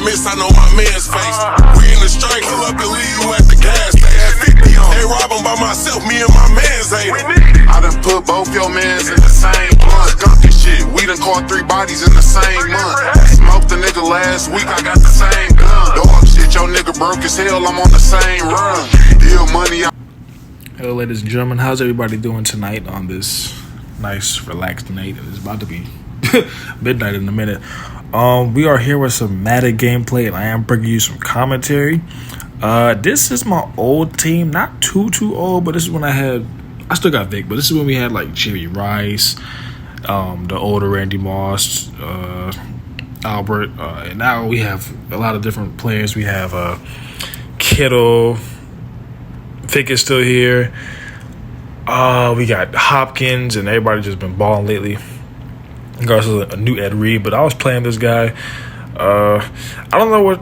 miss, I know my man's face. We in the strike, pull up and leave you at the gas station. 50 on. Ain't robbing by myself, me and my man's ain't it. I done put both your mans in the same blunt. Got this shit, we done caught 3 bodies in the same month. Smoked the nigga last week, I got the same gun. Dog shit, your nigga broke as hell, I'm on the same run. Deal money. Hello, ladies and gentlemen. How's everybody doing tonight on this nice, relaxed night? It's about to be midnight in a minute. We are here with some Madden gameplay, and I am bringing you some commentary. This is my old team, not too old, but this is when I still got Vic, but this is when we had like Jerry Rice, the older Randy Moss, Albert, and now we have a lot of different players. We have Kittle. Vic is still here. We got Hopkins, and everybody just been balling lately. Regardless of a new Ed Reed, but I was playing this guy. I don't know what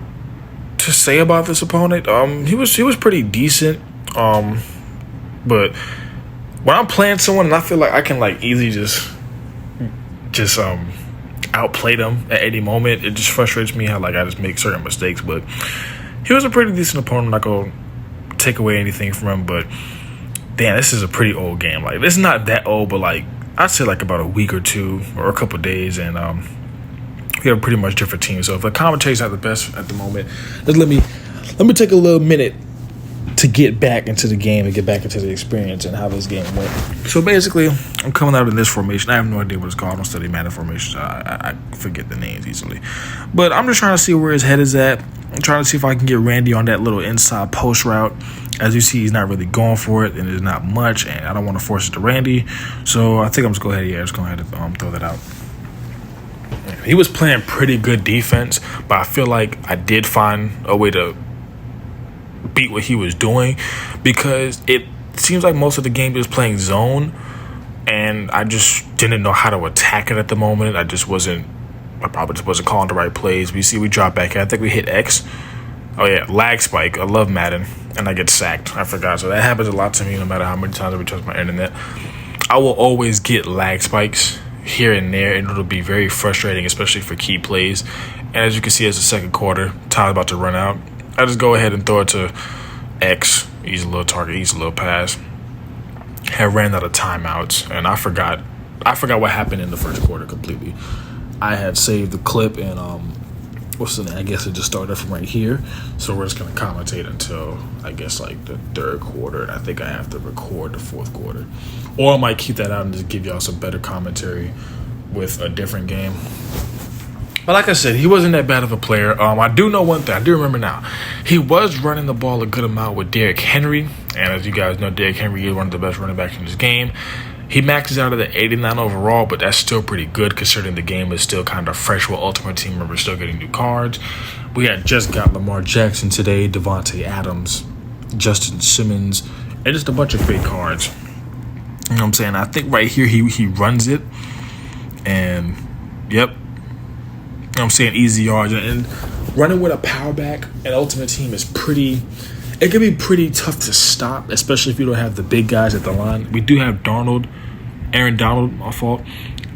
to say about this opponent. He was pretty decent. But when I'm playing someone and I feel like I can like easily just outplay them at any moment, it just frustrates me how like I just make certain mistakes. But he was a pretty decent opponent. I'm not gonna take away anything from him, but damn, this is a pretty old game. Like, it's not that old, but like I'd say like about a week or two or a couple days, and we have pretty much different teams. So if the commentary's not the best at the moment, just let me take a little minute to get back into the game and get back into the experience and how this game went. So basically, I'm coming out in this formation. I have no idea what it's called. I don't study Madden formations. I forget the names easily. But I'm just trying to see where his head is at. I'm trying to see if I can get Randy on that little inside post route. As you see, he's not really going for it, and there's not much, and I don't want to force it to Randy. So I think I'm just going ahead and throw that out. He was playing pretty good defense, but I feel like I did find a way to beat what he was doing, because it seems like most of the game he was playing zone, and I just didn't know how to attack it at the moment. I probably just wasn't calling the right plays. We drop back. I think we hit X. Oh yeah, lag spike. I love Madden, and I get sacked. I forgot. So that happens a lot to me no matter how many times I touch my internet. I will always get lag spikes here and there, and it'll be very frustrating, especially for key plays. And as you can see, as the second quarter, time's about to run out. I just go ahead and throw it to X. He's a little target. He's a little pass. Had ran out of timeouts, and I forgot what happened in the first quarter completely. I had saved the clip, and what's the name? I guess it just started from right here. So we're just gonna commentate until I guess like the third quarter, and I think I have to record the fourth quarter, or I might keep that out and just give y'all some better commentary with a different game. But like I said, he wasn't that bad of a player. I do know one thing. I do remember now. He was running the ball a good amount with Derrick Henry. And as you guys know, Derrick Henry is one of the best running backs in this game. He maxes out at the 89 overall, but that's still pretty good considering the game is still kind of fresh with Ultimate Team members still getting new cards. We had just got Lamar Jackson today, Devontae Adams, Justin Simmons, and just a bunch of great cards. You know what I'm saying? I think right here he runs it. And, yep. You know what I'm saying, easy yards, and running with a power back and Ultimate Team is it can be pretty tough to stop, especially if you don't have the big guys at the line. We do have Aaron Donald, my fault,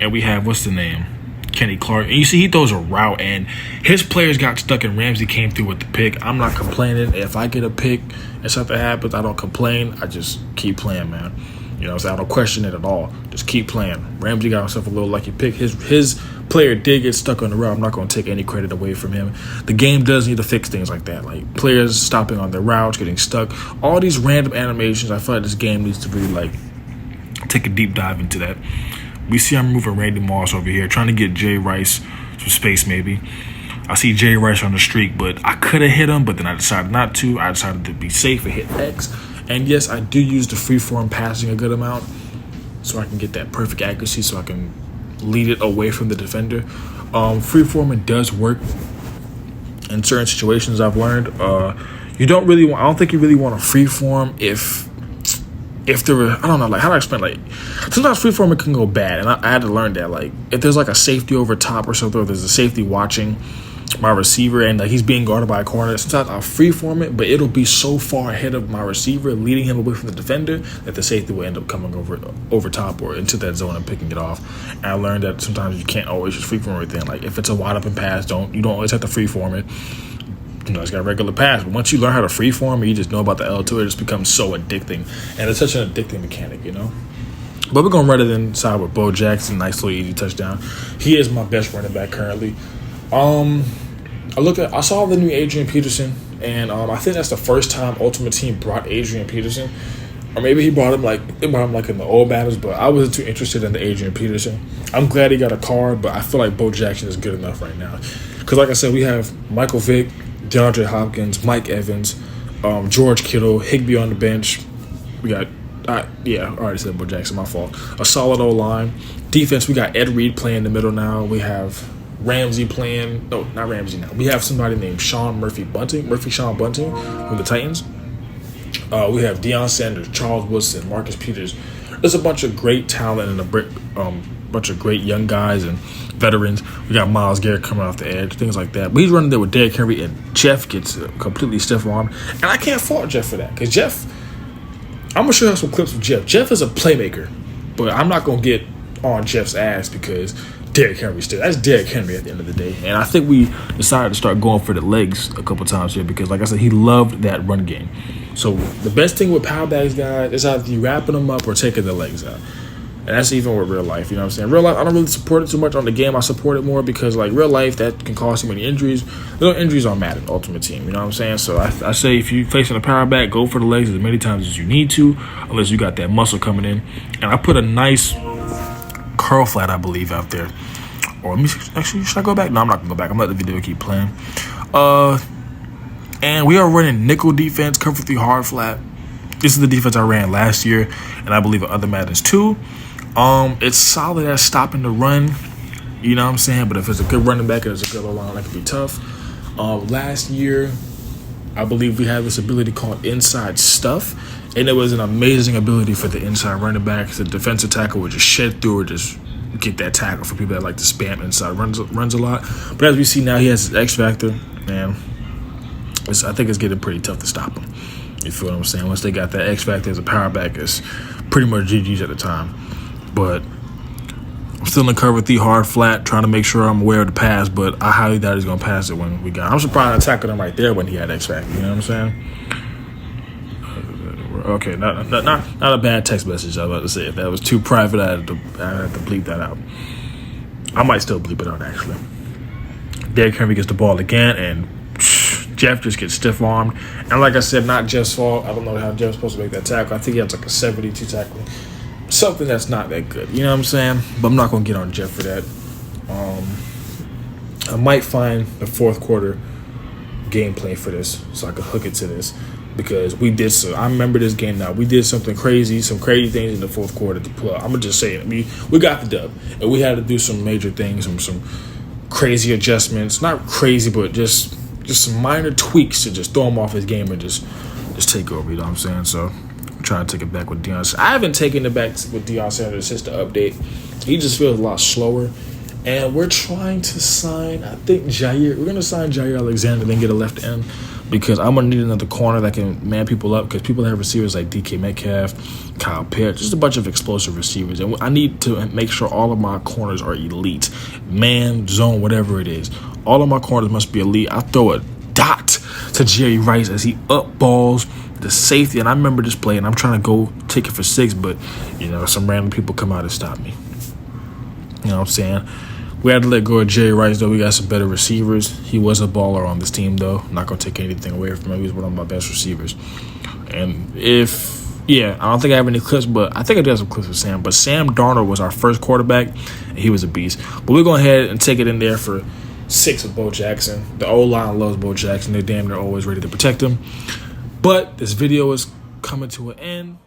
and we have, what's the name, Kenny Clark. And you see he throws a route, and his players got stuck, and Ramsey came through with the pick. I'm not complaining. If I get a pick and something happens, I don't complain. I just keep playing, man. You know what I'm saying? I don't question it at all. Just keep playing. Ramsey got himself a little lucky pick. His player did get stuck on the route. I'm not going to take any credit away from him. The game does need to fix things like that, like players stopping on their routes, getting stuck. All these random animations, I feel like this game needs to really like take a deep dive into that. We see I'm moving Randy Moss over here, trying to get Jay Rice some space maybe. I see Jay Rice on the streak, but I could have hit him, but then I decided not to. I decided to be safe and hit X. And yes, I do use the freeform passing a good amount so I can get that perfect accuracy so I can lead it away from the defender. Freeforming does work in certain situations, I've learned. I don't think you really want to freeform if there were, I don't know, like how do I explain, like sometimes freeforming can go bad, and I had to learn that, like if there's like a safety over top or something, or there's a safety watching, my receiver and like he's being guarded by a corner, sometimes I'll freeform it, but it'll be so far ahead of my receiver, leading him away from the defender, that the safety will end up coming over top or into that zone and picking it off. And I learned that sometimes you can't always just freeform everything. Like if it's a wide open pass, you don't always have to freeform it. You know, it's got a regular pass, but once you learn how to freeform and you just know about the L2, it just becomes so addicting, and it's such an addicting mechanic, you know. But we're gonna run it inside with Bo Jackson, nice little easy touchdown. He is my best running back currently. I saw the new Adrian Peterson, and I think that's the first time Ultimate Team brought Adrian Peterson, or maybe they brought him like in the old battles. But I wasn't too interested in the Adrian Peterson. I'm glad he got a card, but I feel like Bo Jackson is good enough right now, because like I said, we have Michael Vick, DeAndre Hopkins, Mike Evans, George Kittle, Higbee on the bench. We got I already said Bo Jackson, my fault. A solid O-line. Defense, we got Ed Reed playing in the middle now. We have Ramsey playing. No, not Ramsey now. We have somebody named Sean Bunting from the Titans. We have Deion Sanders, Charles Woodson, Marcus Peters. There's a bunch of great talent and a bunch of great young guys and veterans. We got Myles Garrett coming off the edge, things like that. But he's running there with Derrick Henry, and Jeff gets completely stiff-armed. And I can't fault Jeff for that, because Jeff, I'm going to show you some clips of Jeff. Jeff is a playmaker, but I'm not going to get on Jeff's ass because Derrick Henry still. That's Derrick Henry at the end of the day. And I think we decided to start going for the legs a couple times here because, like I said, he loved that run game. So the best thing with power bags, guys, is either you wrapping them up or taking the legs out. And that's even with real life, you know what I'm saying? Real life, I don't really support it too much. On the game, I support it more because, like, real life, that can cause too many injuries. Little injuries are mad at Ultimate Team, you know what I'm saying? So I say if you're facing a power back, go for the legs as many times as you need to, unless you got that muscle coming in. And I put a nice curl flat, I believe, out there. Or let me actually, should I go back? No, I'm not going to go back. I'm going to let the video keep playing. And we are running nickel defense, cover 3 hard flat. This is the defense I ran last year, and I believe in other Maddens too. It's solid at stopping the run, you know what I'm saying? But if it's a good running back and it's a good line, that could be tough. Last year, I believe we had this ability called inside stuff, and it was an amazing ability for the inside running back. The defensive tackle would just shed through or just get that tackle for people that like to spam inside runs a lot. But as we see now, he has his X factor, and I think it's getting pretty tough to stop him. You feel what I'm saying? Once they got that X factor as a power back, it's pretty much GG's at the time. But I'm still in cover 3 hard flat, trying to make sure I'm aware of the pass, but I highly doubt he's going to pass it when we got. I'm surprised I tackled him right there when he had X factor, you know what I'm saying? Okay, not a bad text message, I was about to say. If that was too private, I had to bleep that out. I might still bleep it out, actually. Derrick Henry gets the ball again, and Jeff just gets stiff-armed. And like I said, not Jeff's fault. I don't know how Jeff's supposed to make that tackle. I think he had like a 72 tackling. Something that's not that good, you know what I'm saying? But I'm not going to get on Jeff for that. I might find the fourth quarter gameplay for this so I can hook it to this, because we did so. I remember this game now. We did something crazy, some crazy things in the fourth quarter to pull out. I'm going to just say it. We got the dub, and we had to do some major things, some crazy adjustments. Not crazy, but just some minor tweaks to just throw him off his game and just take over, you know what I'm saying? So trying to take it back with Deion. I haven't taken it back with Deion Sanders since the update. He just feels a lot slower. And we're trying to sign, I think, Jair. We're going to sign Jair Alexander, then get a left end, because I'm going to need another corner that can man people up, because people have receivers like DK Metcalf, Kyle Pitts, just a bunch of explosive receivers. And I need to make sure all of my corners are elite. Man, zone, whatever it is. All of my corners must be elite. I throw a dot to Jerry Rice as he up balls the safety, and I remember this play, and I'm trying to go take it for 6, but, you know, some random people come out and stop me. You know what I'm saying? We had to let go of Jerry Rice, though. We got some better receivers. He was a baller on this team, though. I'm not going to take anything away from him. He was one of my best receivers. And I don't think I have any clips, but I think I do have some clips with Sam. But Sam Darnold was our first quarterback, and he was a beast. But we're going ahead and take it in there for 6 with Bo Jackson. The O-line loves Bo Jackson. They're damn near always ready to protect him. But this video is coming to an end.